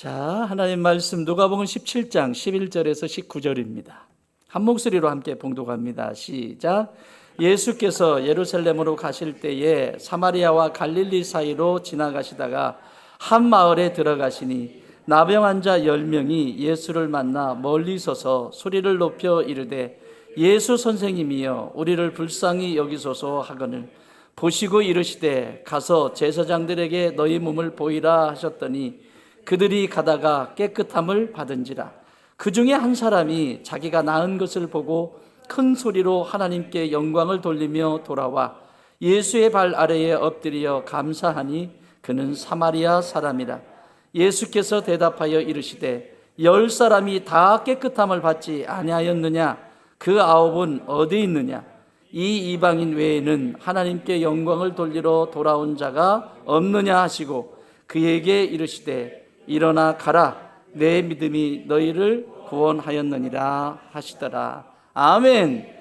자, 하나님 말씀 누가복음 17장 11절에서 19절입니다. 한 목소리로 함께 봉독합니다. 시작. 예수께서 예루살렘으로 가실 때에 사마리아와 갈릴리 사이로 지나가시다가 한 마을에 들어가시니 나병 환자 10명이 예수를 만나 멀리 서서 소리를 높여 이르되 예수 선생님이여 우리를 불쌍히 여기소서 하거늘 보시고 이르시되 가서 제사장들에게 너희 몸을 보이라 하셨더니 그들이 가다가 깨끗함을 받은지라. 그 중에 한 사람이 자기가 나은 것을 보고 큰 소리로 하나님께 영광을 돌리며 돌아와 예수의 발 아래에 엎드려 감사하니 그는 사마리아 사람이라. 예수께서 대답하여 이르시되 10사람이 다 깨끗함을 받지 아니하였느냐? 그 9은 어디 있느냐? 이 이방인 외에는 하나님께 영광을 돌리러 돌아온 자가 없느냐 하시고 그에게 이르시되 일어나 가라 내 믿음이 너희를 구원하였느니라 하시더라. 아멘.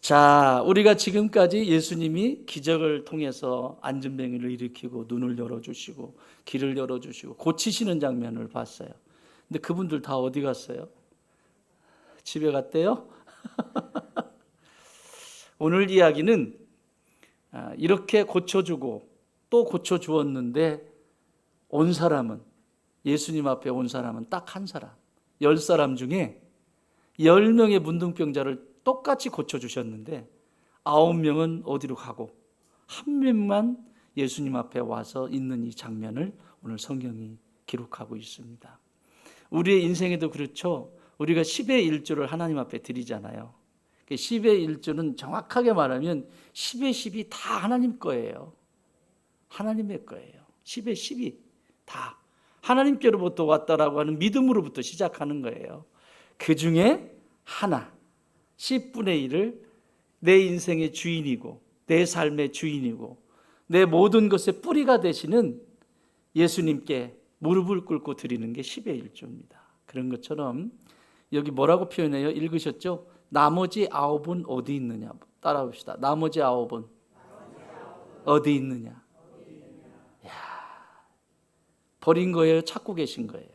자, 우리가 지금까지 예수님이 기적을 통해서 안진뱅이를 일으키고 눈을 열어주시고 길을 열어주시고 고치시는 장면을 봤어요. 근데 그분들 다 어디 갔어요? 집에 갔대요? 오늘 이야기는 이렇게 고쳐주고 또 고쳐주었는데 온 사람은, 예수님 앞에 온 사람은 딱 한 사람, 10사람 중에 10명의 문둥병자를 똑같이 고쳐주셨는데 9명은 어디로 가고 한 명만 예수님 앞에 와서 있는 이 장면을 오늘 성경이 기록하고 있습니다. 우리의 인생에도 그렇죠. 우리가 10의 1조를 하나님 앞에 드리잖아요. 10의 1조는 정확하게 말하면 10의 10이 다 하나님 거예요. 하나님의 거예요. 10의 10이 다 하나님께로부터 왔다라고 하는 믿음으로부터 시작하는 거예요. 그 중에 하나, 10분의 1을 내 인생의 주인이고 내 삶의 주인이고 내 모든 것의 뿌리가 되시는 예수님께 무릎을 꿇고 드리는 게 10의 1조입니다. 그런 것처럼 여기 뭐라고 표현해요? 읽으셨죠? 나머지 9은 어디 있느냐? 따라봅시다. 나머지 9은 어디 있느냐? 버린 거예요? 찾고 계신 거예요?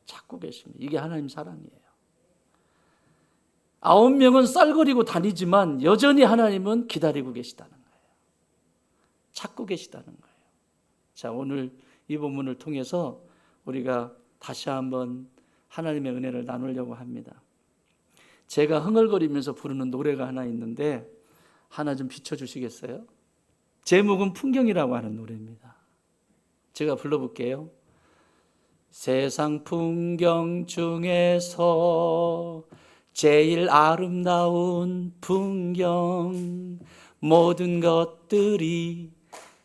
찾고 계신 거예요. 이게 하나님 사랑이에요. 9명은 쌀거리고 다니지만 여전히 하나님은 기다리고 계시다는 거예요. 찾고 계시다는 거예요. 자, 오늘 이 본문을 통해서 우리가 다시 한번 하나님의 은혜를 나누려고 합니다. 제가 흥얼거리면서 부르는 노래가 하나 있는데 하나 좀 비춰주시겠어요? 제목은 풍경이라고 하는 노래입니다. 제가 불러볼게요. 세상 풍경 중에서 제일 아름다운 풍경, 모든 것들이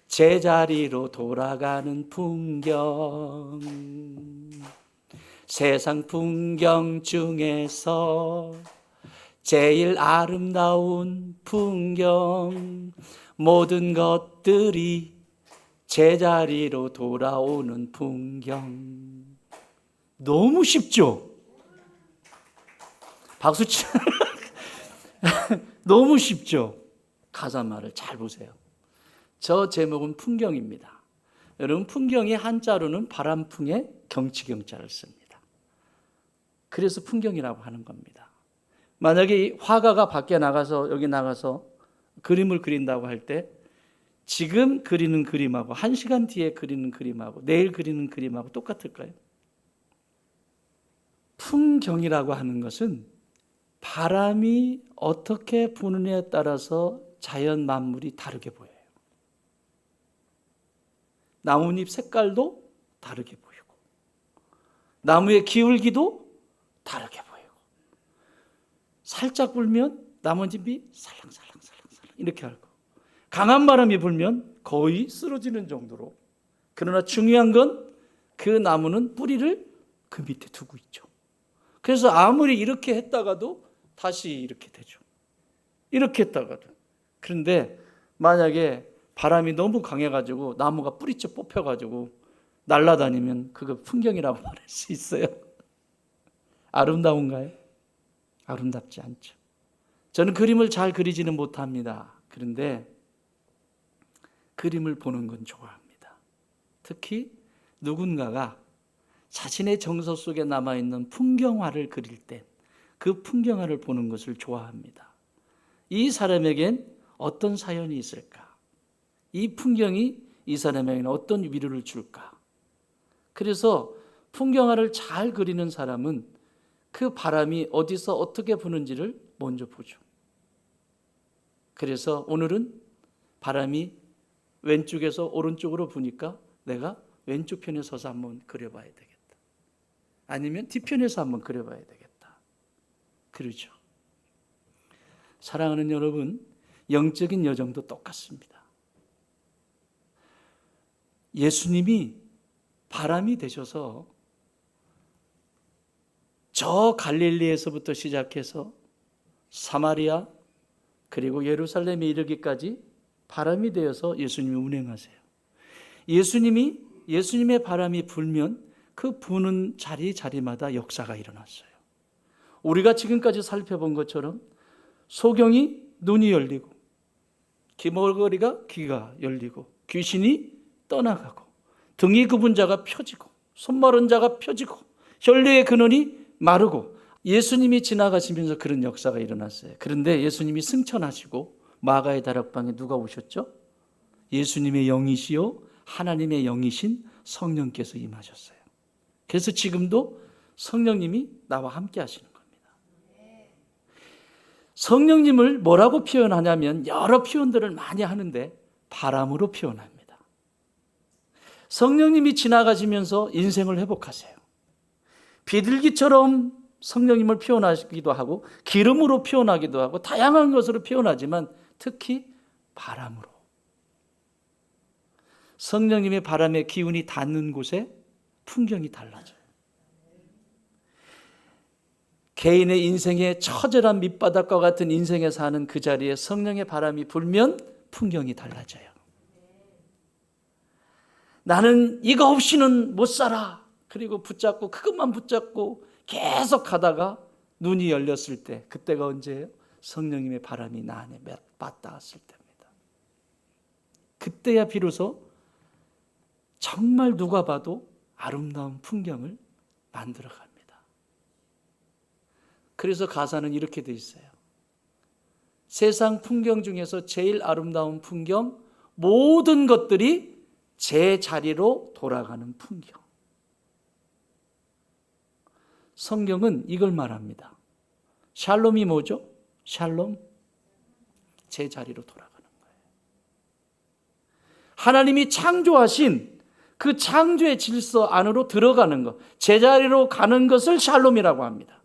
제자리로 돌아가는 풍경. 세상 풍경 중에서 제일 아름다운 풍경, 모든 것들이 제자리로 돌아오는 풍경. 너무 쉽죠? 박수 치. 너무 쉽죠? 가사말을 잘 보세요. 저 제목은 풍경입니다. 여러분, 풍경이 한자로는 바람풍에 경치경자를 씁니다. 그래서 풍경이라고 하는 겁니다. 만약에 화가가 밖에 나가서 여기 나가서 그림을 그린다고 할 때 지금 그리는 그림하고 1시간 뒤에 그리는 그림하고 내일 그리는 그림하고 똑같을까요? 풍경이라고 하는 것은 바람이 어떻게 부느냐에 따라서 자연 만물이 다르게 보여요. 나뭇잎 색깔도 다르게 보이고 나무의 기울기도 다르게 보이고 살짝 불면 나뭇잎이 살랑살랑 이렇게 하고 강한 바람이 불면 거의 쓰러지는 정도로. 그러나 중요한 건 그 나무는 뿌리를 그 밑에 두고 있죠. 그래서 아무리 이렇게 했다가도 다시 이렇게 되죠. 이렇게 했다가도. 그런데 만약에 바람이 너무 강해가지고 나무가 뿌리째 뽑혀가지고 날아다니면 그거 풍경이라고 말할 수 있어요. 아름다운가요? 아름답지 않죠. 저는 그림을 잘 그리지는 못합니다. 그런데 그림을 보는 건 좋아합니다. 특히 누군가가 자신의 정서 속에 남아있는 풍경화를 그릴 때 그 풍경화를 보는 것을 좋아합니다. 이 사람에겐 어떤 사연이 있을까? 이 풍경이 이 사람에게는 어떤 위로를 줄까? 그래서 풍경화를 잘 그리는 사람은 그 바람이 어디서 어떻게 부는지를 먼저 보죠. 그래서 오늘은 바람이 왼쪽에서 오른쪽으로 부니까 내가 왼쪽 편에 서서 한번 그려봐야 되겠다. 아니면 뒤편에서 한번 그려봐야 되겠다. 그러죠. 사랑하는 여러분, 영적인 여정도 똑같습니다. 예수님이 바람이 되셔서 저 갈릴리에서부터 시작해서 사마리아 그리고 예루살렘에 이르기까지 바람이 되어서 예수님이 운행하세요. 예수님의 바람이 불면 그 부는 자리마다 역사가 일어났어요. 우리가 지금까지 살펴본 것처럼 소경이 눈이 열리고 귀머거리가 귀가 열리고 귀신이 떠나가고 등이 굽은 자가 펴지고 손 마른 자가 펴지고 혈류의 근원이 마르고 예수님이 지나가시면서 그런 역사가 일어났어요. 그런데 예수님이 승천하시고 마가의 다락방에 누가 오셨죠? 예수님의 영이시요 하나님의 영이신 성령께서 임하셨어요. 그래서 지금도 성령님이 나와 함께 하시는 겁니다. 성령님을 뭐라고 표현하냐면 여러 표현들을 많이 하는데 바람으로 표현합니다. 성령님이 지나가시면서 인생을 회복하세요. 비둘기처럼 성령님을 표현하기도 하고 기름으로 표현하기도 하고 다양한 것으로 표현하지만 특히 바람으로. 성령님의 바람의 기운이 닿는 곳에 풍경이 달라져요. 개인의 인생의 처절한 밑바닥과 같은 인생에 사는 그 자리에 성령의 바람이 불면 풍경이 달라져요. 나는 이거 없이는 못 살아. 그리고 붙잡고 그것만 붙잡고 계속 가다가 눈이 열렸을 때 그때가 언제예요? 성령님의 바람이 나 안에 맞닿았을 때입니다. 그때야 비로소 정말 누가 봐도 아름다운 풍경을 만들어갑니다. 그래서 가사는 이렇게 돼 있어요. 세상 풍경 중에서 제일 아름다운 풍경, 모든 것들이 제 자리로 돌아가는 풍경. 성경은 이걸 말합니다. 샬롬이 뭐죠? 샬롬, 제 자리로 돌아가는 거예요. 하나님이 창조하신 그 창조의 질서 안으로 들어가는 것, 제자리로 가는 것을 샬롬이라고 합니다.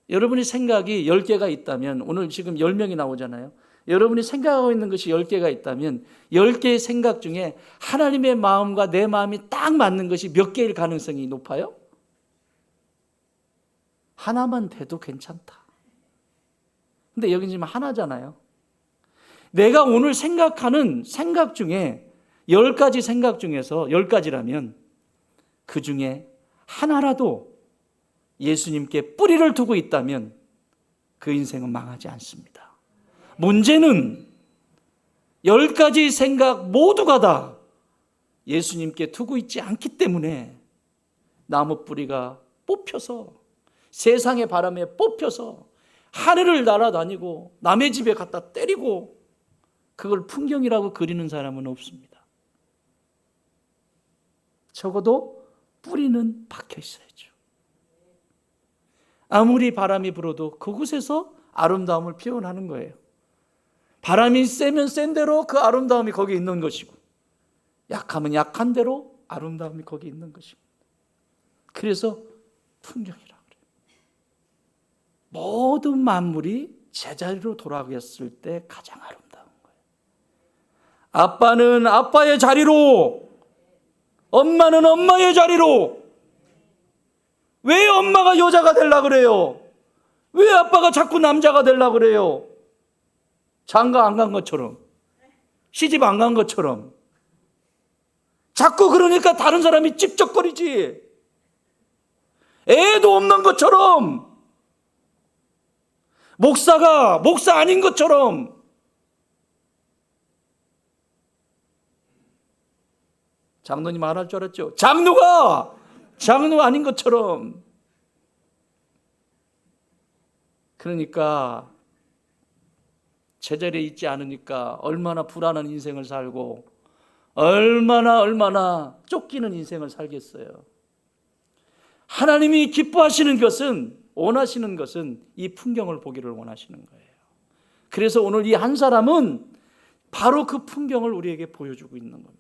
여러분이 생각이 10개가 있다면, 오늘 지금 10명이 나오잖아요. 여러분이 생각하고 있는 것이 10개가 있다면 10개의 생각 중에 하나님의 마음과 내 마음이 딱 맞는 것이 몇 개일 가능성이 높아요? 하나만 돼도 괜찮다. 근데 여기 지금 하나잖아요. 내가 오늘 생각하는 생각 중에 10가지 생각 중에서 10가지라면 그 중에 하나라도 예수님께 뿌리를 두고 있다면 그 인생은 망하지 않습니다. 문제는 10가지 생각 모두가 다 예수님께 두고 있지 않기 때문에 나무 뿌리가 뽑혀서 세상의 바람에 뽑혀서 하늘을 날아다니고 남의 집에 갖다 때리고 그걸 풍경이라고 그리는 사람은 없습니다. 적어도 뿌리는 박혀 있어야죠. 아무리 바람이 불어도 그곳에서 아름다움을 표현하는 거예요. 바람이 세면 센 대로 그 아름다움이 거기 있는 것이고 약하면 약한 대로 아름다움이 거기 있는 것이고 그래서 풍경이라고 그래요. 모든 만물이 제자리로 돌아갔을 때 가장 아름다운 거예요. 아빠는 아빠의 자리로, 엄마는 엄마의 자리로. 왜 엄마가 여자가 되려고 그래요? 왜 아빠가 자꾸 남자가 되려고 그래요? 장가 안 간 것처럼, 시집 안 간 것처럼. 자꾸 그러니까 다른 사람이 찝쩍거리지. 애도 없는 것처럼, 목사가 목사 아닌 것처럼. 장로님 안 할 줄 알았죠? 장로가 아닌 것처럼. 그러니까 제자리에 있지 않으니까 얼마나 불안한 인생을 살고 얼마나 쫓기는 인생을 살겠어요. 하나님이 기뻐하시는 것은, 원하시는 것은 이 풍경을 보기를 원하시는 거예요. 그래서 오늘 이 한 사람은 바로 그 풍경을 우리에게 보여주고 있는 겁니다.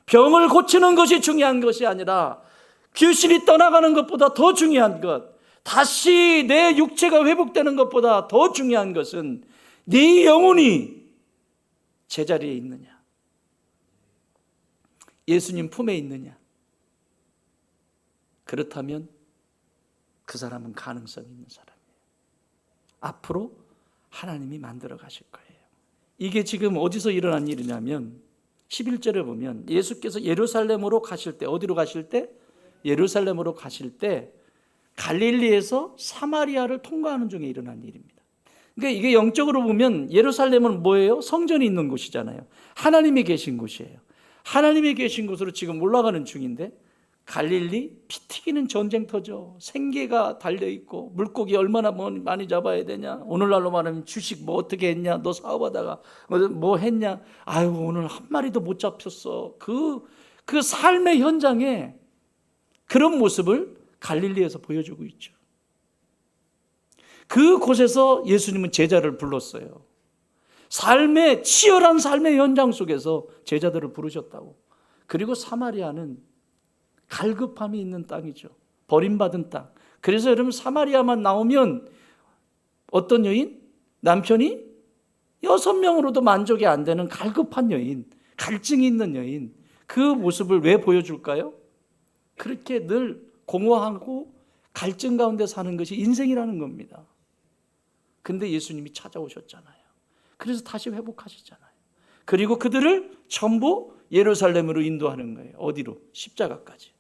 병을 고치는 것이 중요한 것이 아니라 귀신이 떠나가는 것보다 더 중요한 것, 다시 내 육체가 회복되는 것보다 더 중요한 것은 네 영혼이 제자리에 있느냐, 예수님 품에 있느냐. 그렇다면 그 사람은 가능성이 있는 사람이에요. 앞으로 하나님이 만들어 가실 거예요. 이게 지금 어디서 일어난 일이냐면 11절에 보면 예수께서 예루살렘으로 가실 때, 어디로 가실 때? 예루살렘으로 가실 때 갈릴리에서 사마리아를 통과하는 중에 일어난 일입니다. 그러니까 이게 영적으로 보면 예루살렘은 뭐예요? 성전이 있는 곳이잖아요. 하나님이 계신 곳이에요. 하나님이 계신 곳으로 지금 올라가는 중인데, 갈릴리 피 튀기는 전쟁터죠. 생계가 달려있고 물고기 얼마나 많이 잡아야 되냐, 오늘날로 말하면 주식 뭐 어떻게 했냐, 너 사업하다가 뭐 했냐, 아유 오늘 한 마리도 못 잡혔어. 그 삶의 현장에 그런 모습을 갈릴리에서 보여주고 있죠. 그곳에서 예수님은 제자를 불렀어요. 치열한 삶의 현장 속에서 제자들을 부르셨다고. 그리고 사마리아는 갈급함이 있는 땅이죠. 버림받은 땅. 그래서 여러분, 사마리아만 나오면 어떤 여인? 남편이 6명으로도 만족이 안 되는 갈급한 여인, 갈증이 있는 여인. 그 모습을 왜 보여줄까요? 그렇게 늘 공허하고 갈증 가운데 사는 것이 인생이라는 겁니다. 근데 예수님이 찾아오셨잖아요. 그래서 다시 회복하시잖아요. 그리고 그들을 전부 예루살렘으로 인도하는 거예요. 어디로? 십자가까지.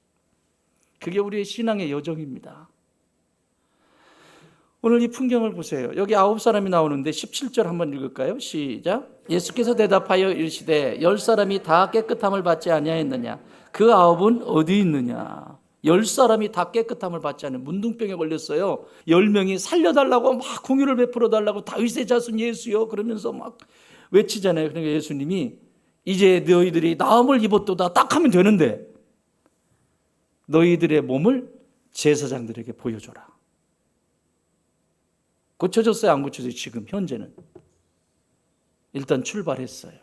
그게 우리의 신앙의 여정입니다. 오늘 이 풍경을 보세요. 여기 9사람이 나오는데 17절 한번 읽을까요? 시작. 예수께서 대답하여 이르시되 10사람이 다 깨끗함을 받지 아니하였느냐? 그 9은 어디 있느냐? 10사람이 다 깨끗함을 받지 않은 문둥병에 걸렸어요. 10명이 살려달라고 막 공유를 베풀어 달라고, 다윗의 자손 예수여 그러면서 막 외치잖아요. 그러니까 예수님이 이제 너희들이 나음을 입었도다 딱 하면 되는데 너희들의 몸을 제사장들에게 보여줘라. 고쳐졌어요? 안 고쳐졌어요? 지금 현재는 일단 출발했어요.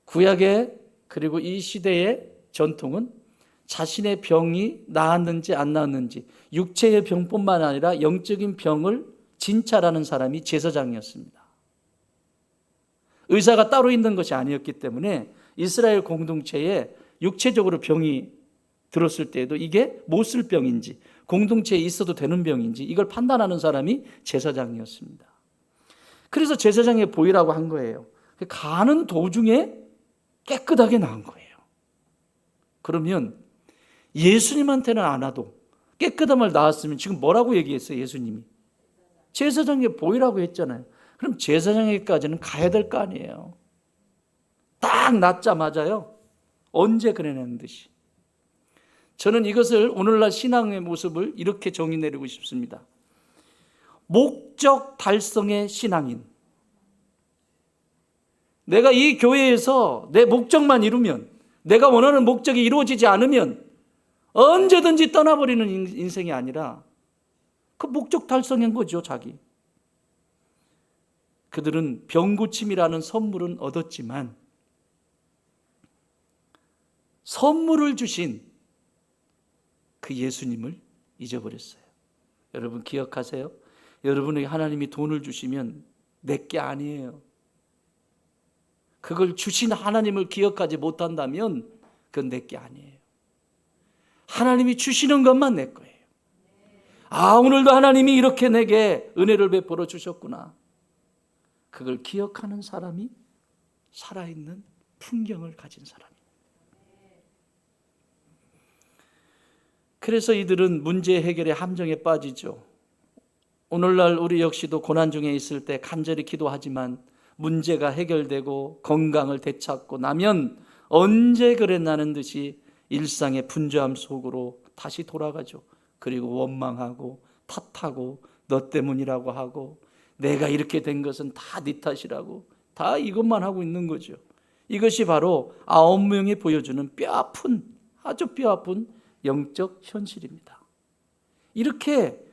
구약의, 그리고 이 시대의 전통은 자신의 병이 나았는지 안 나았는지, 육체의 병뿐만 아니라 영적인 병을 진찰하는 사람이 제사장이었습니다. 의사가 따로 있는 것이 아니었기 때문에 이스라엘 공동체에 육체적으로 병이 들었을 때에도 이게 못 쓸 병인지, 공동체에 있어도 되는 병인지 이걸 판단하는 사람이 제사장이었습니다. 그래서 제사장의 보이라고 한 거예요. 가는 도중에 깨끗하게 나은 거예요. 그러면 예수님한테는 안 와도 깨끗함을 나았으면 지금 뭐라고 얘기했어요? 예수님이 제사장의 보이라고 했잖아요. 그럼 제사장에게까지는 가야 될 거 아니에요. 딱 낫자마자요, 언제 그래내는 듯이. 저는 이것을, 오늘날 신앙의 모습을 이렇게 정의 내리고 싶습니다. 목적 달성의 신앙인. 내가 이 교회에서 내 목적만 이루면, 내가 원하는 목적이 이루어지지 않으면 언제든지 떠나버리는 인생이 아니라 그 목적 달성인 거죠, 자기. 그들은 병고침이라는 선물은 얻었지만 선물을 주신 그 예수님을 잊어버렸어요. 여러분 기억하세요? 여러분에게 하나님이 돈을 주시면 내게 아니에요. 그걸 주신 하나님을 기억하지 못한다면 그건 내게 아니에요. 하나님이 주시는 것만 내 거예요. 아, 오늘도 하나님이 이렇게 내게 은혜를 베풀어 주셨구나. 그걸 기억하는 사람이 살아있는 풍경을 가진 사람이에요. 그래서 이들은 문제 해결의 함정에 빠지죠. 오늘날 우리 역시도 고난 중에 있을 때 간절히 기도하지만 문제가 해결되고 건강을 되찾고 나면 언제 그랬나는 듯이 일상의 분주함 속으로 다시 돌아가죠. 그리고 원망하고 탓하고 너 때문이라고 하고 내가 이렇게 된 것은 다 네 탓이라고 다 이것만 하고 있는 거죠. 이것이 바로 9명이 보여주는 뼈아픈, 아주 뼈아픈 영적 현실입니다. 이렇게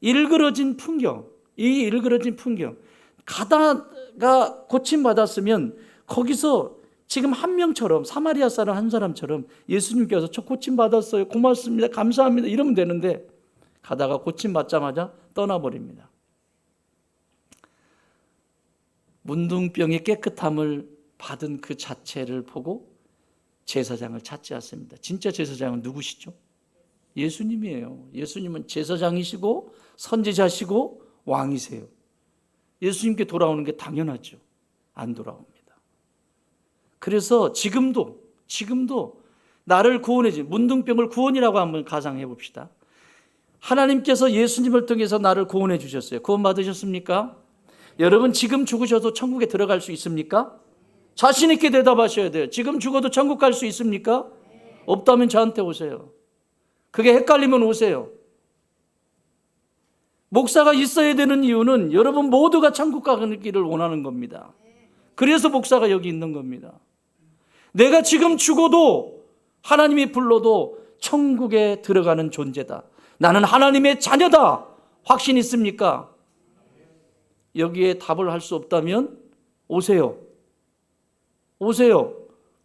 일그러진 풍경, 이 일그러진 풍경, 가다가 고침받았으면 거기서 지금 한 명처럼, 사마리아 사람 한 사람처럼 예수님께서 저 고침받았어요, 고맙습니다, 감사합니다 이러면 되는데 가다가 고침받자마자 떠나버립니다. 문둥병의 깨끗함을 받은 그 자체를 보고 제사장을 찾지 않습니다. 진짜 제사장은 누구시죠? 예수님이에요. 예수님은 제사장이시고 선지자시고 왕이세요. 예수님께 돌아오는 게 당연하죠. 안 돌아옵니다. 그래서 지금도 나를 구원해 준 문둥병을 구원이라고 한번 가상해 봅시다. 하나님께서 예수님을 통해서 나를 구원해 주셨어요. 구원 받으셨습니까? 여러분 지금 죽으셔도 천국에 들어갈 수 있습니까? 자신 있게 대답하셔야 돼요. 지금 죽어도 천국 갈 수 있습니까? 없다면 저한테 오세요. 그게 헷갈리면 오세요. 목사가 있어야 되는 이유는 여러분 모두가 천국 가기를 원하는 겁니다. 그래서 목사가 여기 있는 겁니다. 내가 지금 죽어도 하나님이 불러도 천국에 들어가는 존재다. 나는 하나님의 자녀다. 확신 있습니까? 여기에 답을 할 수 없다면 오세요. 오세요.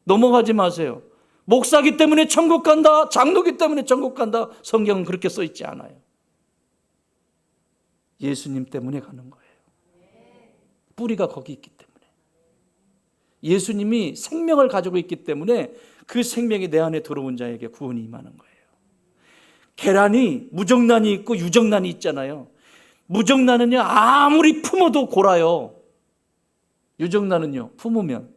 넘어가지 마세요. 목사기 때문에 천국 간다, 장로기 때문에 천국 간다, 성경은 그렇게 써 있지 않아요. 예수님 때문에 가는 거예요. 뿌리가 거기 있기 때문에. 예수님이 생명을 가지고 있기 때문에 그 생명이 내 안에 들어온 자에게 구원이 임하는 거예요. 계란이 무정란이 있고 유정란이 있잖아요. 무정란은요 아무리 품어도 골아요. 유정란은요 품으면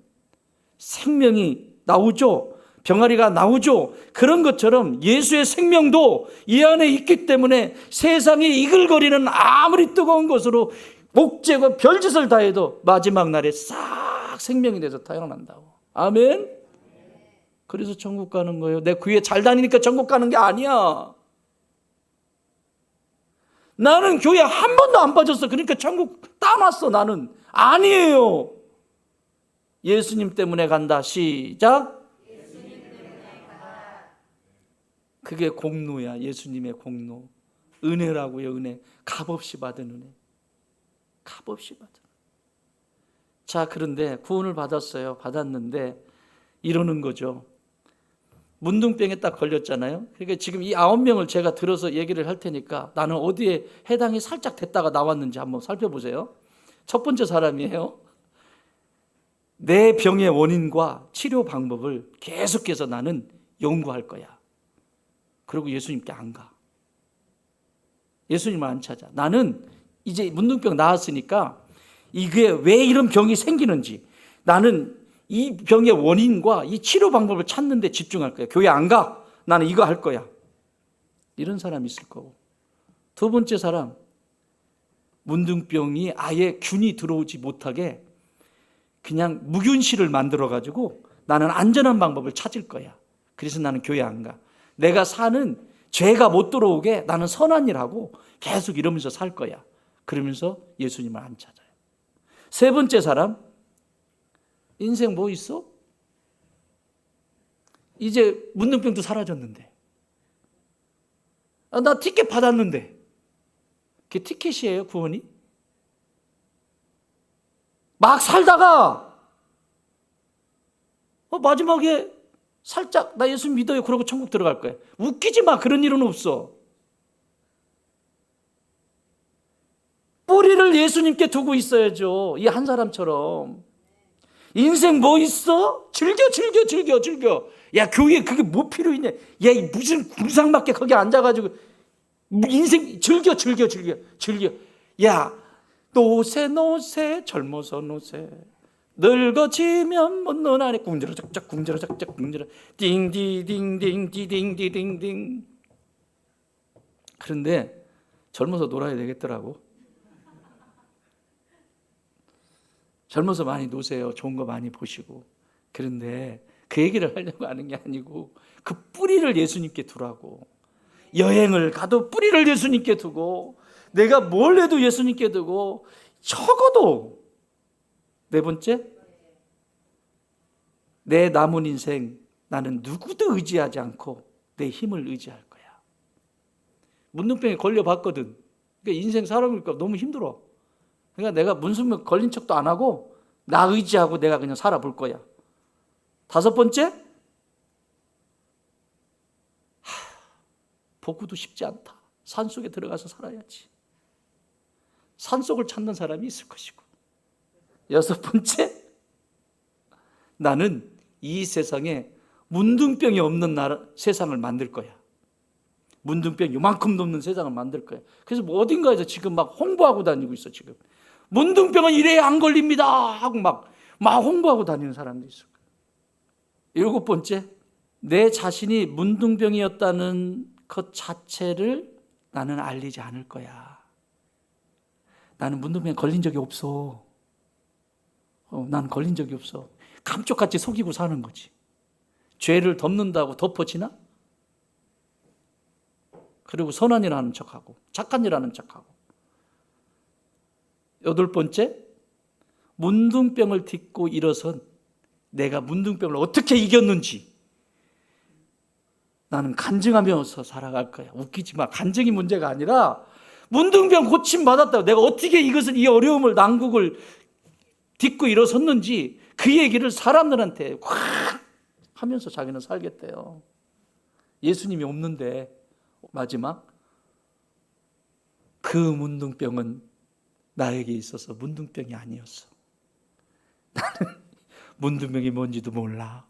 생명이 나오죠. 병아리가 나오죠. 그런 것처럼 예수의 생명도 이 안에 있기 때문에 세상에 이글거리는 아무리 뜨거운 것으로 목재고 별짓을 다해도 마지막 날에 싹 생명이 돼서 태어난다고. 아멘. 그래서 천국 가는 거예요. 내 귀에 잘 다니니까 천국 가는 게 아니야. 나는 교회 한 번도 안 빠졌어. 그러니까 천국 따놨어. 나는 아니에요. 예수님 때문에 간다. 시작. 그게 공로야. 예수님의 공로. 은혜라고요. 은혜. 값없이 받은 은혜. 값없이 받은. 자, 그런데 구원을 받았어요. 받았는데 이러는 거죠. 문둥병에 딱 걸렸잖아요. 그러니까 지금 이 9명을 제가 들어서 얘기를 할 테니까 나는 어디에 해당이 살짝 됐다가 나왔는지 한번 살펴보세요. 첫 번째 사람이에요. 내 병의 원인과 치료 방법을 계속해서 나는 연구할 거야. 그리고 예수님께 안 가. 예수님을 안 찾아. 나는 이제 문둥병 나았으니까 이게 왜 이런 병이 생기는지 나는 이 병의 원인과 이 치료 방법을 찾는 데 집중할 거야. 교회 안 가. 나는 이거 할 거야. 이런 사람이 있을 거고. 두 번째 사람, 문둥병이 아예 균이 들어오지 못하게 그냥 무균실을 만들어가지고 나는 안전한 방법을 찾을 거야. 그래서 나는 교회 안 가. 내가 사는 죄가 못 들어오게 나는 선한 일 하고 계속 이러면서 살 거야. 그러면서 예수님을 안 찾아요. 세 번째 사람, 인생 뭐 있어? 이제 문둥병도 사라졌는데. 나 티켓 받았는데. 그게 티켓이에요, 구원이? 막 살다가 마지막에 살짝 나 예수 믿어요. 그러고 천국 들어갈 거야. 웃기지 마. 그런 일은 없어. 뿌리를 예수님께 두고 있어야죠. 이 한 사람처럼. 인생 뭐 있어? 즐겨. 야, 교회에 그게 뭐 필요 있냐? 야, 무슨 궁상맞게 거기 앉아가지고 인생 즐겨. 야, 노세 젊어서 노세. 늙어지면 못 논하네. 궁저러작작 띵디딩. 그런데 젊어서 놀아야 되겠더라고. 젊어서 많이 노세요. 좋은 거 많이 보시고. 그런데 그 얘기를 하려고 하는 게 아니고 그 뿌리를 예수님께 두라고. 여행을 가도 뿌리를 예수님께 두고, 내가 뭘 해도 예수님께 두고, 적어도 네 번째, 내 남은 인생 나는 누구도 의지하지 않고 내 힘을 의지할 거야. 문둥병에 걸려봤거든. 그러니까 인생 살아보니까 너무 힘들어. 그러니까 내가 문둥병 걸린 척도 안 하고 나 의지하고 내가 그냥 살아볼 거야. 다섯 번째, 복구도 쉽지 않다. 산속에 들어가서 살아야지. 산속을 찾는 사람이 있을 것이고. 여섯 번째, 나는 이 세상에 문둥병이 없는 세상을 만들 거야. 문둥병 요만큼 넘는 세상을 만들 거야. 그래서 뭐 어딘가에서 지금 막 홍보하고 다니고 있어. 지금 문둥병은 이래야 안 걸립니다 하고 막 홍보하고 다니는 사람도 있을 거야. 일곱 번째, 내 자신이 문둥병이었다는 것 자체를 나는 알리지 않을 거야. 나는 문둥병에 걸린 적이 없어. 나는 걸린 적이 없어. 감쪽같이 속이고 사는 거지. 죄를 덮는다고 덮어지나? 그리고 선한 일하는 척하고 착한 일하는 척하고. 여덟 번째, 문둥병을 딛고 일어선 내가 문둥병을 어떻게 이겼는지 나는 간증하면서 살아갈 거야. 웃기지 마. 간증이 문제가 아니라 문둥병 고침 받았다고 내가 어떻게 이 어려움을 난국을 딛고 일어섰는지 그 얘기를 사람들한테 확 하면서 자기는 살겠대요. 예수님이 없는데 마지막, 그 문둥병은 나에게 있어서 문둥병이 아니었어. 나는 문둥병이 뭔지도 몰라.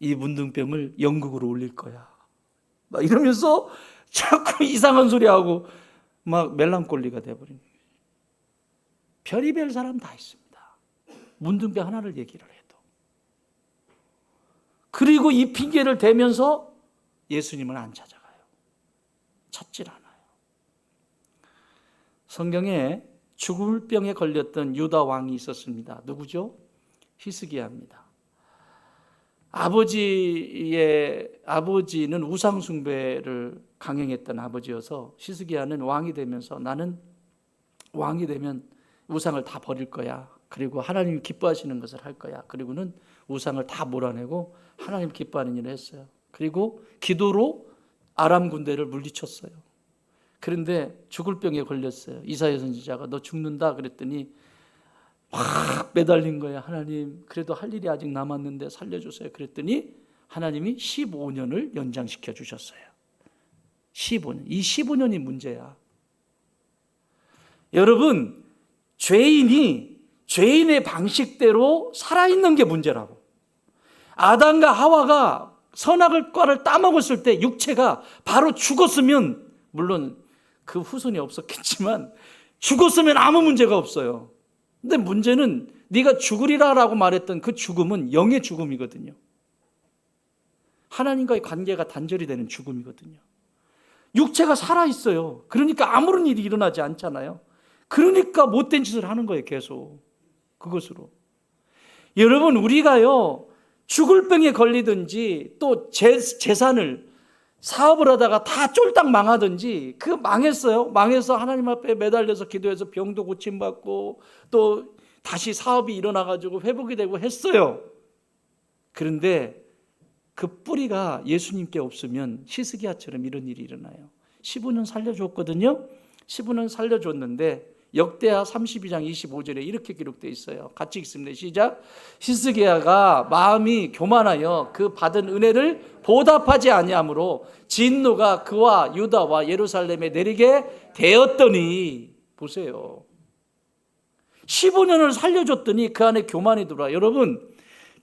이 문둥병을 영국으로 올릴 거야. 막 이러면서 자꾸 이상한 소리하고 막 멜랑콜리가 돼버린 거예요. 별의별 사람 다 있습니다. 문둥병 하나를 얘기를 해도. 그리고 이 핑계를 대면서 예수님을 안 찾아가요. 찾질 않아요. 성경에 죽을 병에 걸렸던 유다 왕이 있었습니다. 누구죠? 히스기야입니다. 아버지는 우상 숭배를 강행했던 아버지여서 히스기야는 왕이 되면서 나는 왕이 되면 우상을 다 버릴 거야. 그리고 하나님이 기뻐하시는 것을 할 거야. 그리고는 우상을 다 몰아내고 하나님 기뻐하는 일을 했어요. 그리고 기도로 아람 군대를 물리쳤어요. 그런데 죽을 병에 걸렸어요. 이사야 선지자가 너 죽는다 그랬더니 확 매달린 거예요. 하나님, 그래도 할 일이 아직 남았는데 살려주세요. 그랬더니 하나님이 15년을 연장시켜 주셨어요. 15년. 이 15년이 문제야. 여러분, 죄인의 방식대로 살아있는 게 문제라고. 아담과 하와가 선악을 과를 따먹었을 때 육체가 바로 죽었으면, 물론 그 후손이 없었겠지만 죽었으면 아무 문제가 없어요. 근데 문제는 네가 죽으리라라고 말했던 그 죽음은 영의 죽음이거든요. 하나님과의 관계가 단절이 되는 죽음이거든요. 육체가 살아있어요. 그러니까 아무런 일이 일어나지 않잖아요. 그러니까 못된 짓을 하는 거예요. 계속 그것으로. 여러분, 우리가요 죽을 병에 걸리든지 또 재산을 사업을 하다가 다 쫄딱 망하든지, 그 망했어요. 망해서 하나님 앞에 매달려서 기도해서 병도 고침받고 또 다시 사업이 일어나가지고 회복이 되고 했어요. 그런데 그 뿌리가 예수님께 없으면 히스기야처럼 이런 일이 일어나요. 15년 살려줬거든요. 15년 살려줬는데 역대하 32장 25절에 이렇게 기록되어 있어요. 같이 읽습니다. 시작. 히스기야가 마음이 교만하여 그 받은 은혜를 보답하지 아니하므로 진노가 그와 유다와 예루살렘에 내리게 되었더니, 보세요. 15년을 살려줬더니 그 안에 교만이 들어와. 여러분,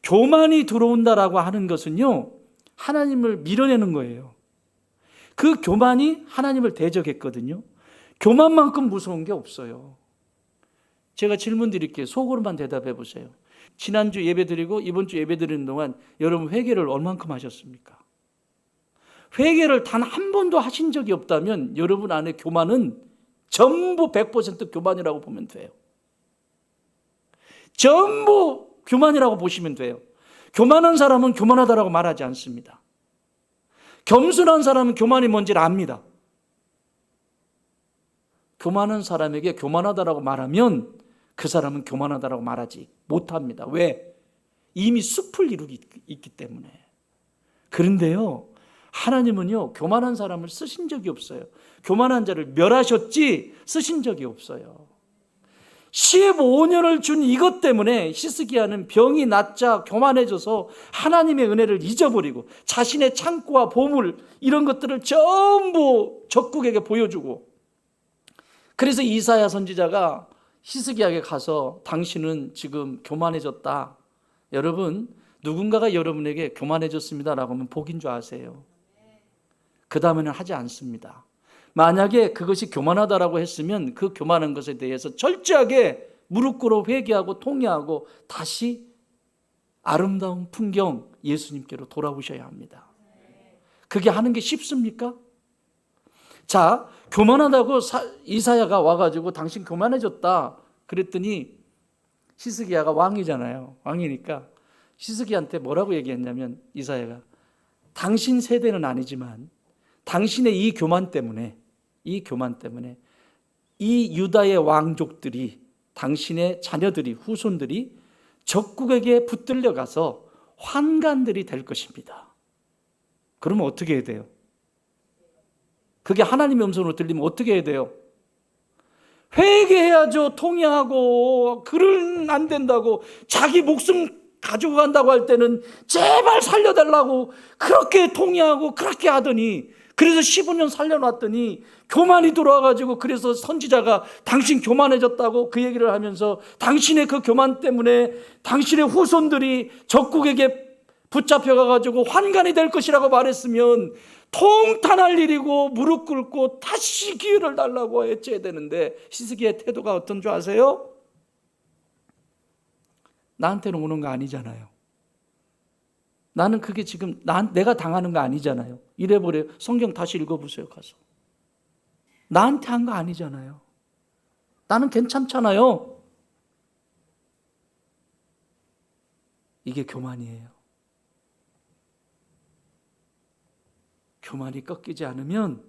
교만이 들어온다라고 하는 것은요 하나님을 밀어내는 거예요. 그 교만이 하나님을 대적했거든요. 교만만큼 무서운 게 없어요. 제가 질문 드릴게요. 속으로만 대답해 보세요. 지난주 예배 드리고 이번 주 예배 드리는 동안 여러분 회개를 얼만큼 하셨습니까? 회개를 단 한 번도 하신 적이 없다면 여러분 안에 교만은 전부 100% 교만이라고 보면 돼요. 전부 교만이라고 보시면 돼요. 교만한 사람은 교만하다라고 말하지 않습니다. 겸손한 사람은 교만이 뭔지를 압니다. 교만한 사람에게 교만하다라고 말하면 그 사람은 교만하다라고 말하지 못합니다. 왜? 이미 숲을 이루고 있기 때문에. 그런데요, 하나님은요, 교만한 사람을 쓰신 적이 없어요. 교만한 자를 멸하셨지 쓰신 적이 없어요. 15년을 준 이것 때문에 히스기야는 병이 낫자 교만해져서 하나님의 은혜를 잊어버리고 자신의 창고와 보물 이런 것들을 전부 적국에게 보여주고, 그래서 이사야 선지자가 히스기야에게 가서 당신은 지금 교만해졌다. 여러분, 누군가가 여러분에게 교만해졌습니다라고 하면 복인 줄 아세요. 그 다음에는 하지 않습니다. 만약에 그것이 교만하다라고 했으면 그 교만한 것에 대해서 철저하게 무릎 꿇어 회개하고 통회하고 다시 아름다운 풍경 예수님께로 돌아오셔야 합니다. 그게 하는 게 쉽습니까? 자, 교만하다고 이사야가 와가지고 당신 교만해졌다 그랬더니 히스기야가 왕이잖아요. 왕이니까 히스기야한테 뭐라고 얘기했냐면, 이사야가 당신 세대는 아니지만 당신의 이 교만 때문에 이 유다의 왕족들이, 당신의 자녀들이, 후손들이 적국에게 붙들려 가서 환관들이 될 것입니다. 그러면 어떻게 해야 돼요? 그게 하나님의 음성으로 들리면 어떻게 해야 돼요? 회개해야죠. 통회하고. 그러면 안 된다고. 자기 목숨 가지고 간다고 할 때는 제발 살려달라고 그렇게 통회하고 그렇게 하더니, 그래서 15년 살려놨더니 교만이 들어와가지고, 그래서 선지자가 당신 교만해졌다고 그 얘기를 하면서 당신의 그 교만 때문에 당신의 후손들이 적국에게 붙잡혀가지고 환관이 될 것이라고 말했으면 통탄할 일이고 무릎 꿇고 다시 기회를 달라고 해줘야 되는데, 히스기야의 태도가 어떤 줄 아세요? 나한테는 오는 거 아니잖아요. 나는 그게 지금 내가 당하는 거 아니잖아요. 이래버려요. 성경 다시 읽어보세요. 가서. 나한테 한 거 아니잖아요. 나는 괜찮잖아요. 이게 교만이에요. 교만이 꺾이지 않으면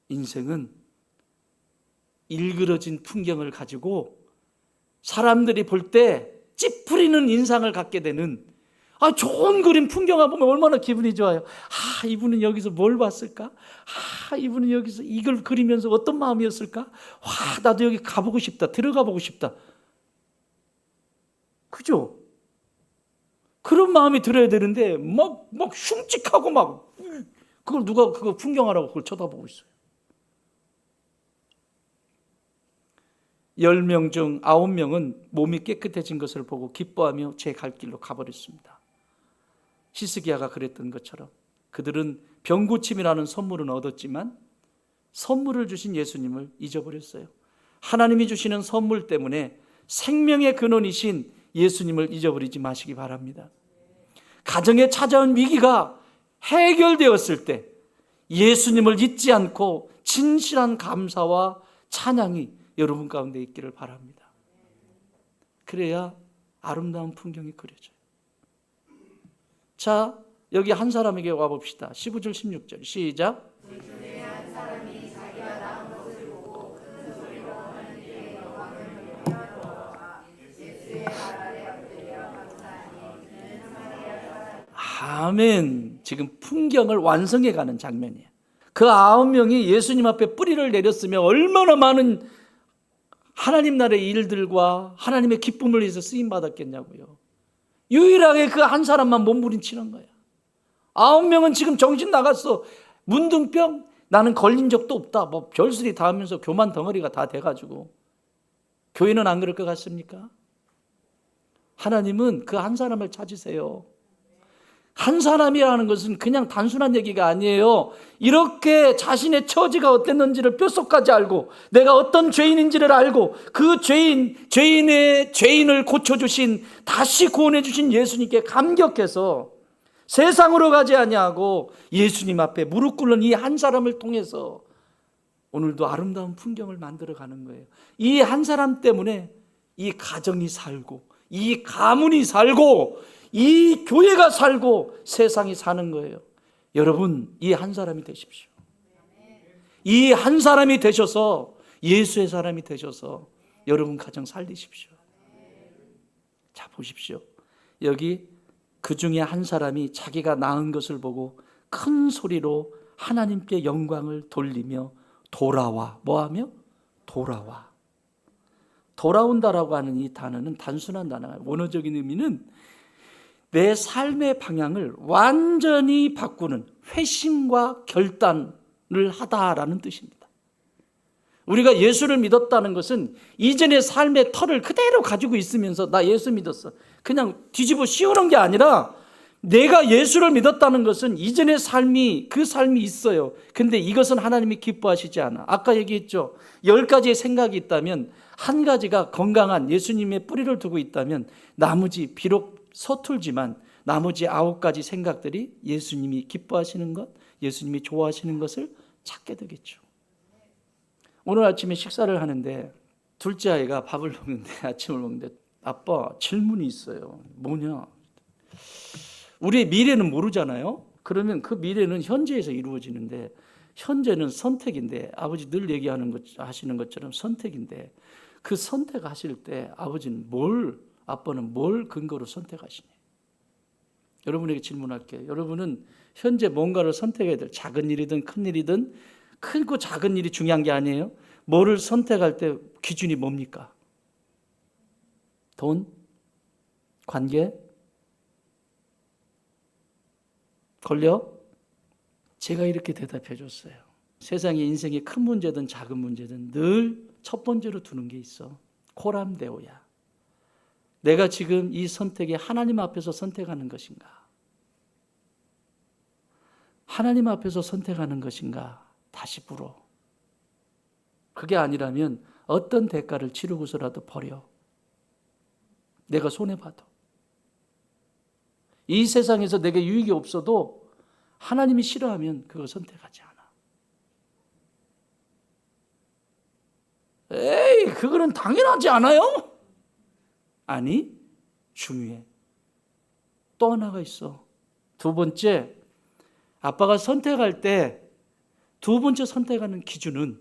인생은 일그러진 풍경을 가지고 사람들이 볼 때 찌푸리는 인상을 갖게 되는, 좋은 그림 풍경을 보면 얼마나 기분이 좋아요. 이분은 여기서 뭘 봤을까? 이분은 여기서 이걸 그리면서 어떤 마음이었을까? 나도 여기 가보고 싶다. 들어가 보고 싶다. 그죠? 그런 마음이 들어야 되는데 막 흉측하고 막 그걸 누가 그거 풍경하라고 그걸 쳐다보고 있어요. 10명 중 9명은 몸이 깨끗해진 것을 보고 기뻐하며 제 갈 길로 가버렸습니다. 히스기야가 그랬던 것처럼 그들은 병고침이라는 선물은 얻었지만 선물을 주신 예수님을 잊어버렸어요. 하나님이 주시는 선물 때문에 생명의 근원이신 예수님을 잊어버리지 마시기 바랍니다. 가정에 찾아온 위기가 해결되었을 때 예수님을 잊지 않고 진실한 감사와 찬양이 여러분 가운데 있기를 바랍니다. 그래야 아름다운 풍경이 그려져요. 자, 여기 한 사람에게 와봅시다. 15절 16절 시작. 아멘. 지금 풍경을 완성해가는 장면이에요. 그 9명이 예수님 앞에 뿌리를 내렸으면 얼마나 많은 하나님 나라의 일들과 하나님의 기쁨을 위해서 쓰임받았겠냐고요. 유일하게 그 한 사람만 몸부림치는 거야. 9명은 지금 정신 나갔어. 문둥병? 나는 걸린 적도 없다. 별소리 다 하면서 교만 덩어리가 다 돼가지고. 교회는 안 그럴 것 같습니까? 하나님은 그 한 사람을 찾으세요. 한 사람이라는 것은 그냥 단순한 얘기가 아니에요. 이렇게 자신의 처지가 어땠는지를 뼛속까지 알고 내가 어떤 죄인인지를 알고 그 죄인의 죄인을 고쳐주신, 다시 구원해주신 예수님께 감격해서 세상으로 가지 아니하고 예수님 앞에 무릎 꿇는 이 한 사람을 통해서 오늘도 아름다운 풍경을 만들어가는 거예요. 이 한 사람 때문에 이 가정이 살고 이 가문이 살고 이 교회가 살고 세상이 사는 거예요. 여러분, 이 한 사람이 되십시오. 이 한 사람이 되셔서 예수의 사람이 되셔서 여러분 가정 살리십시오. 자, 보십시오. 여기 그 중에 한 사람이 자기가 낳은 것을 보고 큰 소리로 하나님께 영광을 돌리며 돌아와. 뭐하며? 돌아와. 돌아온다라고 하는 이 단어는 단순한 단어예요. 원어적인 의미는 내 삶의 방향을 완전히 바꾸는 회심과 결단을 하다라는 뜻입니다. 우리가 예수를 믿었다는 것은 이전의 삶의 터를 그대로 가지고 있으면서 나 예수 믿었어, 그냥 뒤집어 씌우는 게 아니라, 내가 예수를 믿었다는 것은 이전의 삶이, 그 삶이 있어요. 근데 이것은 하나님이 기뻐하시지 않아. 아까 얘기했죠. 10가지의 생각이 있다면 한 가지가 건강한 예수님의 뿌리를 두고 있다면 나머지, 비록 서툴지만 나머지 9가지 생각들이 예수님이 기뻐하시는 것, 예수님이 좋아하시는 것을 찾게 되겠죠. 오늘 아침에 식사를 하는데 둘째 아이가 밥을 먹는데, 아침을 먹는데, 아빠 질문이 있어요. 뭐냐? 우리의 미래는 모르잖아요. 그러면 그 미래는 현재에서 이루어지는데, 현재는 선택인데, 아버지 늘 하시는 것처럼 선택인데, 그 선택하실 때 아빠는 뭘 근거로 선택하시냐? 여러분에게 질문할게요. 여러분은 현재 뭔가를 선택해야 될, 작은 일이든 큰 일이든, 크고 작은 일이 중요한 게 아니에요. 뭐를 선택할 때 기준이 뭡니까? 돈? 관계? 권력? 제가 이렇게 대답해 줬어요. 세상의 인생의 큰 문제든 작은 문제든 늘 첫 번째로 두는 게 있어. 코람데오야. 내가 지금 이 선택이 하나님 앞에서 선택하는 것인가? 하나님 앞에서 선택하는 것인가? 다시 물어. 그게 아니라면 어떤 대가를 치르고서라도 버려. 내가 손해봐도. 이 세상에서 내게 유익이 없어도 하나님이 싫어하면 그거 선택하지 않아. 에이, 그거는 당연하지 않아요? 아니, 중요해. 또 하나가 있어. 두 번째, 아빠가 선택할 때 두 번째 선택하는 기준은,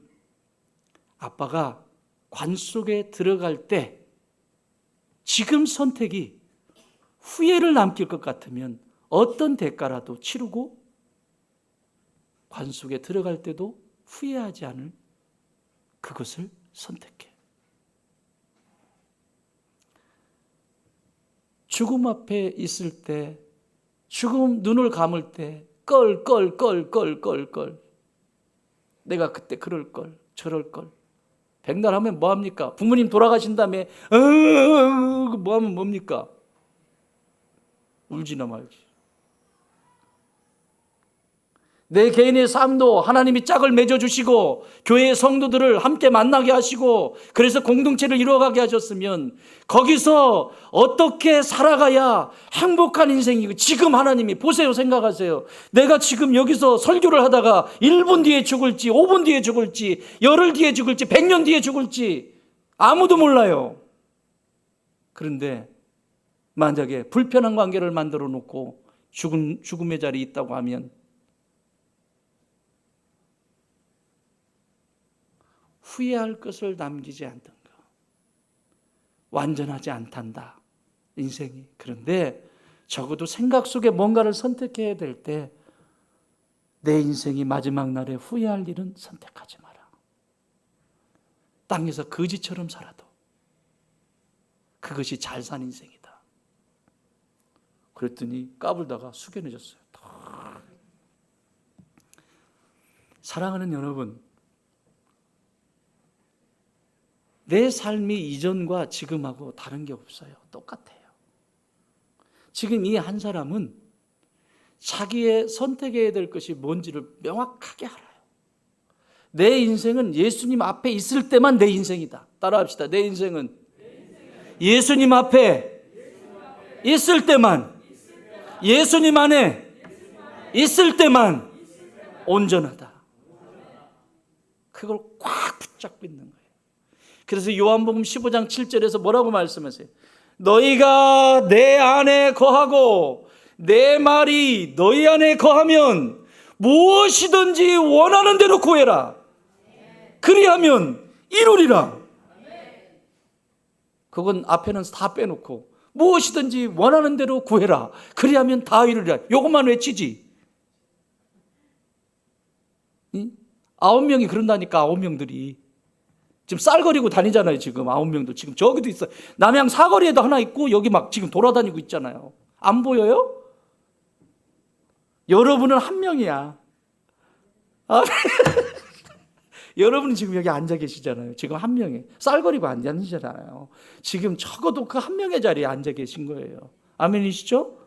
아빠가 관 속에 들어갈 때 지금 선택이 후회를 남길 것 같으면 어떤 대가라도 치르고 관 속에 들어갈 때도 후회하지 않을 그것을 선택해. 죽음 앞에 있을 때, 죽음 눈을 감을 때 껄 내가 그때 그럴 걸, 저럴 걸. 백날 하면 뭐 합니까? 부모님 돌아가신 다음에 뭐 하면 뭡니까? 울지나 말지. 내 개인의 삶도 하나님이 짝을 맺어주시고 교회의 성도들을 함께 만나게 하시고 그래서 공동체를 이루어가게 하셨으면 거기서 어떻게 살아가야 행복한 인생이고, 지금 하나님이 보세요, 생각하세요. 내가 지금 여기서 설교를 하다가 1분 뒤에 죽을지 5분 뒤에 죽을지 열흘 뒤에 죽을지 100년 뒤에 죽을지 아무도 몰라요. 그런데 만약에 불편한 관계를 만들어 놓고 죽음의 자리에 있다고 하면 후회할 것을 남기지 않던가. 완전하지 않단다, 인생이. 그런데 적어도 생각 속에 뭔가를 선택해야 될 때 내 인생이 마지막 날에 후회할 일은 선택하지 마라. 땅에서 거지처럼 살아도 그것이 잘 산 인생이다. 그랬더니 까불다가 숙연해졌어요. 사랑하는 여러분, 내 삶이 이전과 지금하고 다른 게 없어요. 똑같아요. 지금 이 한 사람은 자기의 선택해야 될 것이 뭔지를 명확하게 알아요. 내 인생은 예수님 앞에 있을 때만 내 인생이다. 따라합시다. 내 인생은 예수님 앞에 있을 때만, 예수님 안에 있을 때만 온전하다. 그걸 꽉 붙잡고 있는 거예요. 그래서 요한복음 15장 7절에서 뭐라고 말씀하세요? 너희가 내 안에 거하고 내 말이 너희 안에 거하면 무엇이든지 원하는 대로 구해라. 그리하면 이루리라. 그건 앞에는 다 빼놓고 무엇이든지 원하는 대로 구해라. 그리하면 다 이루리라. 요것만 외치지. 9명이 그런다니까. 9명들이 지금 쌀거리고 다니잖아요. 지금 9명도 지금 저기도 있어요. 남양 사거리에도 하나 있고 여기 막 지금 돌아다니고 있잖아요. 안 보여요? 여러분은 한 명이야. 여러분은 지금 여기 앉아 계시잖아요. 지금 한 명이 쌀거리고 앉아 계시잖아요. 지금 적어도 그 한 명의 자리에 앉아 계신 거예요. 아멘이시죠?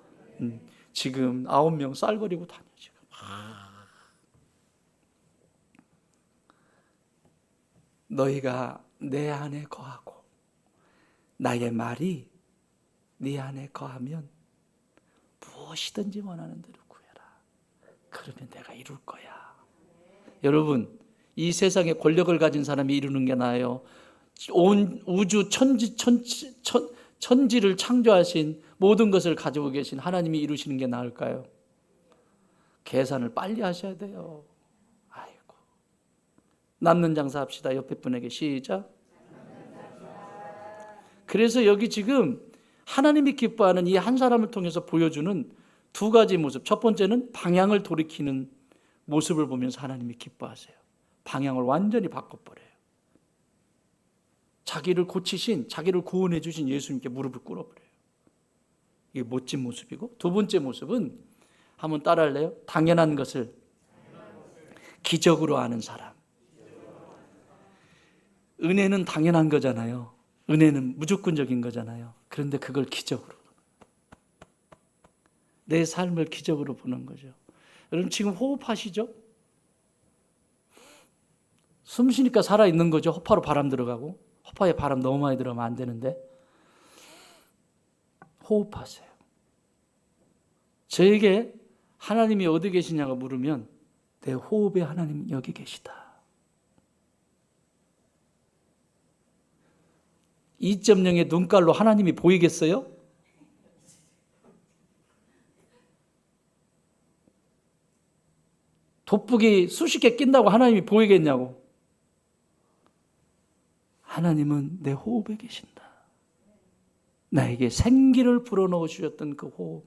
지금 9명 쌀거리고 다녀 지금. 너희가 내 안에 거하고 나의 말이 네 안에 거하면 무엇이든지 원하는 대로 구해라. 그러면 내가 이룰 거야. 여러분, 이 세상에 권력을 가진 사람이 이루는 게 나아요? 온 우주 천지를 창조하신 모든 것을 가지고 계신 하나님이 이루시는 게 나을까요? 계산을 빨리 하셔야 돼요. 아이고. 남는 장사 합시다. 옆에 분에게 시작. 그래서 여기 지금 하나님이 기뻐하는 이 한 사람을 통해서 보여주는 두 가지 모습. 첫 번째는 방향을 돌이키는 모습을 보면서 하나님이 기뻐하세요. 방향을 완전히 바꿔버려요. 자기를 고치신, 자기를 구원해 주신 예수님께 무릎을 꿇어버려요. 이게 멋진 모습이고, 두 번째 모습은 한번 따라할래요? 당연한 것을 기적으로 아는 사람. 은혜는 당연한 거잖아요. 은혜는 무조건적인 거잖아요. 그런데 그걸 기적으로, 내 삶을 기적으로 보는 거죠. 여러분 지금 호흡하시죠? 숨 쉬니까 살아있는 거죠. 허파로 바람 들어가고. 허파에 바람 너무 많이 들어가면 안 되는데. 호흡하세요. 저에게 하나님이 어디 계시냐고 물으면 내 호흡에 하나님 여기 계시다. 2.0의 눈깔로 하나님이 보이겠어요? 돋보기 수십 개 낀다고 하나님이 보이겠냐고. 하나님은 내 호흡에 계신다. 나에게 생기를 불어넣어 주셨던 그 호흡,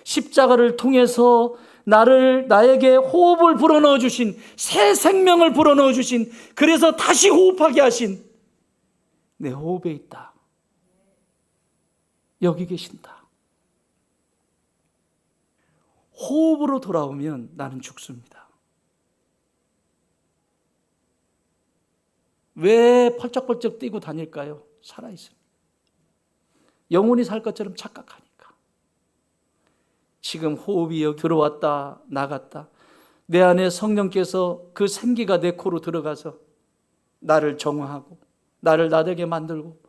십자가를 통해서 나에게 호흡을 불어넣어 주신, 새 생명을 불어넣어 주신, 그래서 다시 호흡하게 하신 내 호흡에 있다. 여기 계신다. 호흡으로 돌아오면 나는 죽습니다. 왜 펄쩍펄쩍 뛰고 다닐까요? 살아있습니다. 영혼이 살 것처럼 착각하니까. 지금 호흡이 여기 들어왔다 나갔다. 내 안에 성령께서 그 생기가 내 코로 들어가서 나를 정화하고 나를 나되게 만들고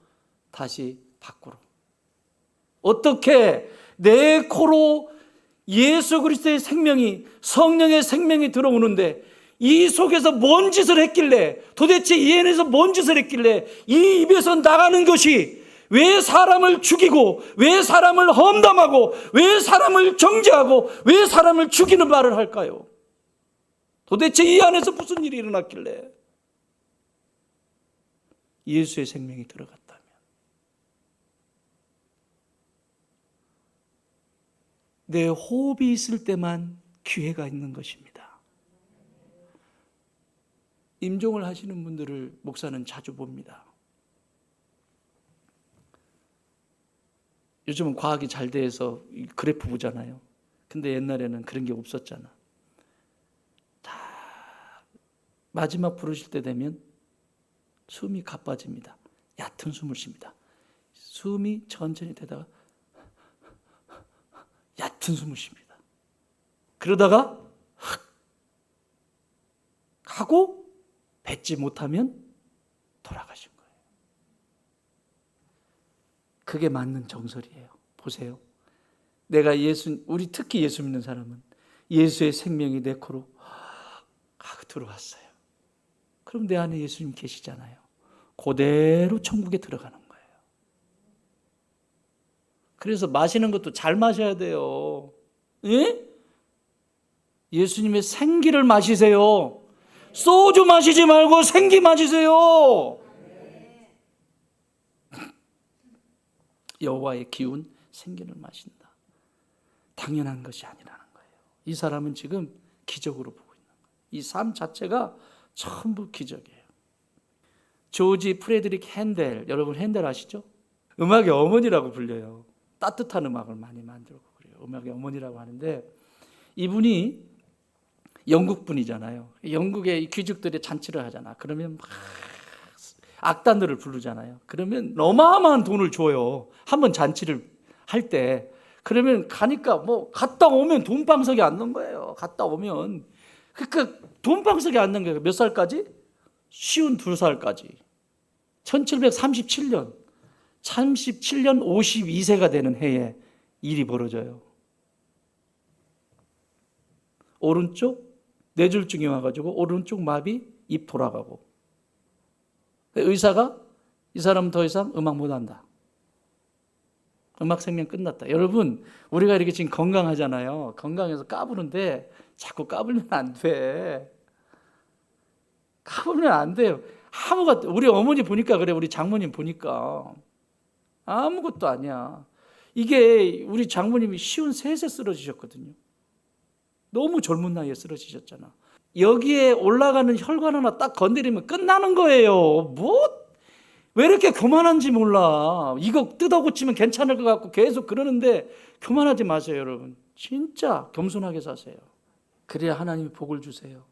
다시 밖으로. 어떻게 내 코로 예수 그리스도의 생명이, 성령의 생명이 들어오는데 이 속에서 뭔 짓을 했길래, 도대체 이 안에서 뭔 짓을 했길래 이 입에서 나가는 것이 왜 사람을 죽이고, 왜 사람을 험담하고, 왜 사람을 정죄하고, 왜 사람을 죽이는 말을 할까요? 도대체 이 안에서 무슨 일이 일어났길래? 예수의 생명이 들어갔다면. 내 호흡이 있을 때만 기회가 있는 것입니다. 임종을 하시는 분들을 목사는 자주 봅니다. 요즘은 과학이 잘 돼서 그래프 보잖아요. 근데 옛날에는 그런 게 없었잖아. 다 마지막 부르실 때 되면 숨이 가빠집니다. 얕은 숨을 쉽니다. 숨이 천천히 되다가 얕은 숨을 쉽니다. 그러다가 하고 뱉지 못하면 돌아가신 거예요. 그게 맞는 정설이에요. 보세요. 내가 우리 특히 예수 믿는 사람은 예수의 생명이 내 코로 하고 들어왔어요. 그럼 내 안에 예수님 계시잖아요. 그대로 천국에 들어가는 거예요. 그래서 마시는 것도 잘 마셔야 돼요. 예? 예수님의 생기를 마시세요. 소주 마시지 말고 생기 마시세요. 여호와의 기운, 생기를 마신다. 당연한 것이 아니라는 거예요. 이 사람은 지금 기적으로 보고 있는 거예요. 이 삶 자체가 전부 기적이에요. 조지 프레드릭 핸델, 여러분 핸델 아시죠? 음악의 어머니라고 불려요. 따뜻한 음악을 많이 만들고 그래요. 음악의 어머니라고 하는데, 이분이 영국 분이잖아요. 영국의 귀족들이 잔치를 하잖아. 그러면 막 악단들을 부르잖아요. 그러면 어마어마한 돈을 줘요. 한번 잔치를 할 때. 그러면 가니까 뭐 갔다 오면 돈방석에 앉는 거예요. 갔다 오면. 그러니까 돈방석에 앉는 거예요. 몇 살까지? 52살까지. 1737년 52세가 되는 해에 일이 벌어져요. 오른쪽 뇌졸중이 와가지고 오른쪽 마비, 입 돌아가고. 의사가 이 사람은 더 이상 음악 못한다. 음악 생명 끝났다. 여러분, 우리가 이렇게 지금 건강하잖아요. 건강해서 까부는데 자꾸 까불면 안 돼. 까불면 안 돼요. 아무것도, 우리 어머니 보니까 그래. 우리 장모님 보니까 아무것도 아니야. 이게 우리 장모님이 53세 쓰러지셨거든요. 너무 젊은 나이에 쓰러지셨잖아. 여기에 올라가는 혈관 하나 딱 건드리면 끝나는 거예요. 왜 이렇게 교만한지 몰라. 이거 뜯어 고치면 괜찮을 것 같고 계속 그러는데 교만하지 마세요, 여러분. 진짜 겸손하게 사세요. 그래야 하나님이 복을 주세요.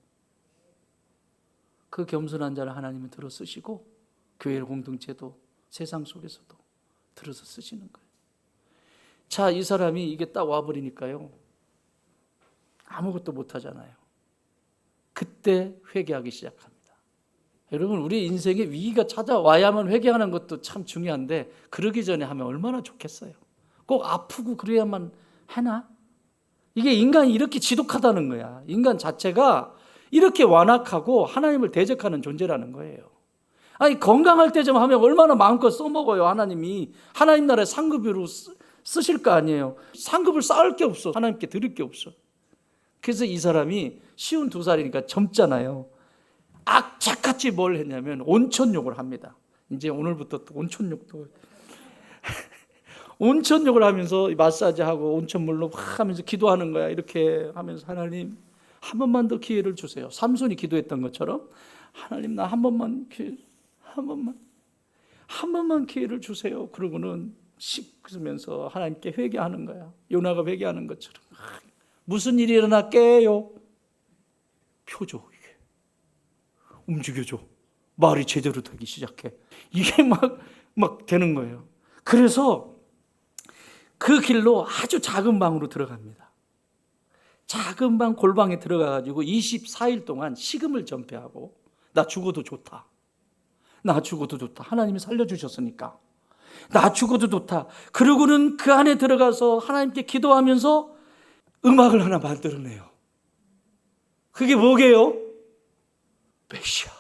그 겸손한 자를 하나님은 들어 쓰시고 교회 공동체도 세상 속에서도 들어서 쓰시는 거예요. 자, 이 사람이 이게 딱 와버리니까요. 아무것도 못하잖아요. 그때 회개하기 시작합니다. 여러분, 우리 인생에 위기가 찾아와야만 회개하는 것도 참 중요한데 그러기 전에 하면 얼마나 좋겠어요. 꼭 아프고 그래야만 하나? 이게 인간이 이렇게 지독하다는 거야. 인간 자체가 이렇게 완악하고 하나님을 대적하는 존재라는 거예요. 아니, 건강할 때 좀 하면 얼마나 마음껏 써먹어요. 하나님이 하나님 나라의 상급으로 쓰실 거 아니에요. 상급을 쌓을 게 없어. 하나님께 드릴 게 없어. 그래서 이 사람이 52살이니까 젊잖아요. 악착같이 뭘 했냐면 온천욕을 합니다. 이제 오늘부터 또 온천욕도 온천욕을 하면서 마사지하고 온천물로 막 하면서 기도하는 거야. 이렇게 하면서 하나님 한 번만 더 기회를 주세요. 삼손이 기도했던 것처럼 하나님 나 한 번만 기회를 주세요. 그러고는 씻으면서 하나님께 회개하는 거야. 요나가 회개하는 것처럼. 무슨 일이 일어났게요? 표죠. 이게 움직여줘. 말이 제대로 되기 시작해. 이게 막 되는 거예요. 그래서 그 길로 아주 작은 방으로 들어갑니다. 작은 방 골방에 들어가가지고 24일 동안 식음을 전폐하고 나 죽어도 좋다. 나 죽어도 좋다. 하나님이 살려주셨으니까 나 죽어도 좋다. 그러고는 그 안에 들어가서 하나님께 기도하면서 음악을 하나 만들어내요. 그게 뭐게요? 메시아.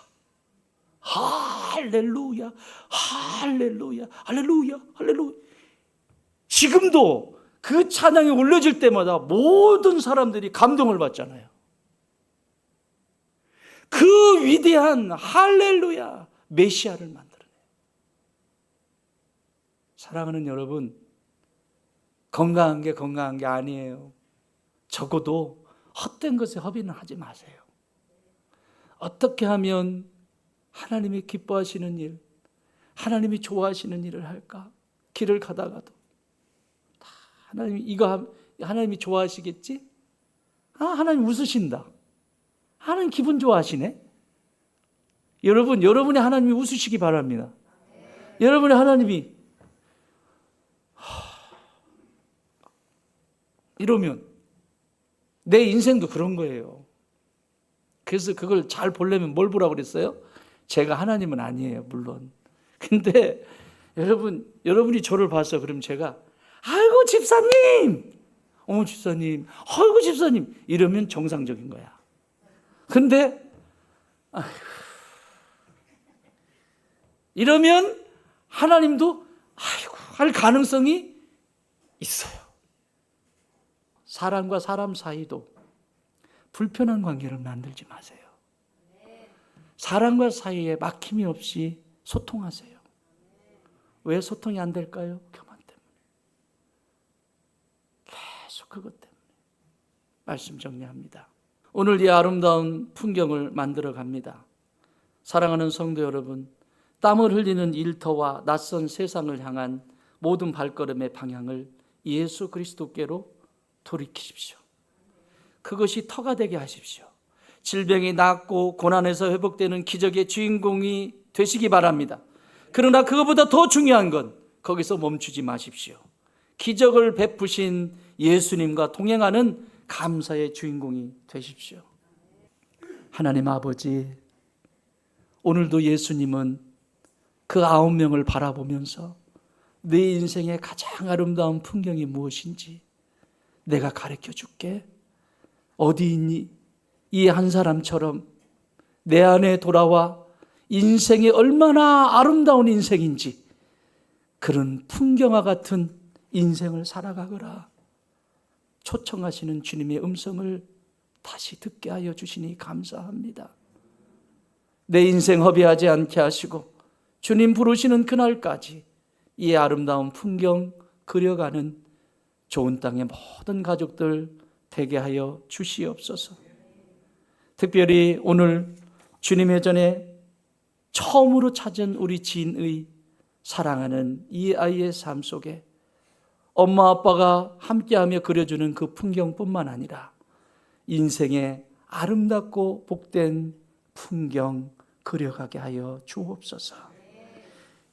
할렐루야, 할렐루야, 할렐루야, 할렐루야. 지금도 그 찬양이 올려질 때마다 모든 사람들이 감동을 받잖아요. 그 위대한 할렐루야, 메시아를 만들어내요. 사랑하는 여러분, 건강한 게 아니에요. 적어도 헛된 것에 허비는 하지 마세요. 어떻게 하면 하나님이 기뻐하시는 일, 하나님이 좋아하시는 일을 할까? 길을 가다가도 하나님이 좋아하시겠지? 하나님 웃으신다. 하나님 기분 좋아하시네. 여러분이 하나님이 웃으시기 바랍니다. 여러분의 하나님이 이러면 내 인생도 그런 거예요. 그래서 그걸 잘 보려면 뭘 보라고 그랬어요? 제가 하나님은 아니에요, 물론. 근데 여러분이 저를 봐서 그럼 제가 아이고 집사님, 어머 집사님, 아이고 집사님 이러면 정상적인 거야. 근데 이러면 하나님도 아이고 할 가능성이 있어요. 사람과 사람 사이도 불편한 관계를 만들지 마세요. 사람과 사이에 막힘이 없이 소통하세요. 왜 소통이 안 될까요? 교만 때문에. 계속 그것 때문에. 말씀 정리합니다. 오늘 이 아름다운 풍경을 만들어 갑니다. 사랑하는 성도 여러분, 땀을 흘리는 일터와 낯선 세상을 향한 모든 발걸음의 방향을 예수 그리스도께로 돌이키십시오. 그것이 터가 되게 하십시오. 질병이 낫고 고난에서 회복되는 기적의 주인공이 되시기 바랍니다. 그러나 그것보다 더 중요한 건 거기서 멈추지 마십시오. 기적을 베푸신 예수님과 동행하는 감사의 주인공이 되십시오. 하나님 아버지, 오늘도 예수님은 그 9명을 바라보면서 내 인생의 가장 아름다운 풍경이 무엇인지 내가 가르쳐 줄게. 어디 있니? 이 한 사람처럼 내 안에 돌아와 인생이 얼마나 아름다운 인생인지 그런 풍경화 같은 인생을 살아가거라. 초청하시는 주님의 음성을 다시 듣게 하여 주시니 감사합니다. 내 인생 허비하지 않게 하시고 주님 부르시는 그날까지 이 아름다운 풍경 그려가는 좋은 땅의 모든 가족들 되게 하여 주시옵소서. 특별히 오늘 주님의 전에 처음으로 찾은 우리 지인의 사랑하는 이 아이의 삶 속에 엄마 아빠가 함께하며 그려주는 그 풍경뿐만 아니라 인생의 아름답고 복된 풍경 그려가게 하여 주옵소서.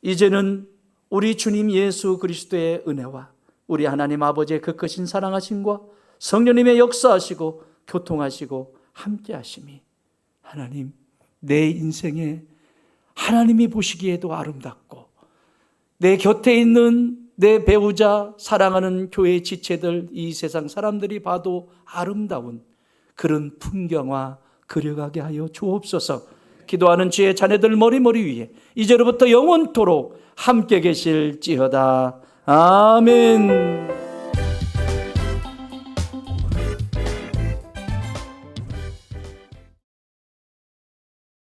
이제는 우리 주님 예수 그리스도의 은혜와 우리 하나님 아버지의 그 크신 사랑하심과 성령님의 역사하시고 교통하시고 함께하심이 하나님 내 인생에 하나님이 보시기에도 아름답고 내 곁에 있는 내 배우자, 사랑하는 교회 지체들, 이 세상 사람들이 봐도 아름다운 그런 풍경화 그려가게 하여 주옵소서. 기도하는 주의 자녀들 머리 위에 이제로부터 영원토록 함께 계실지어다. 아멘.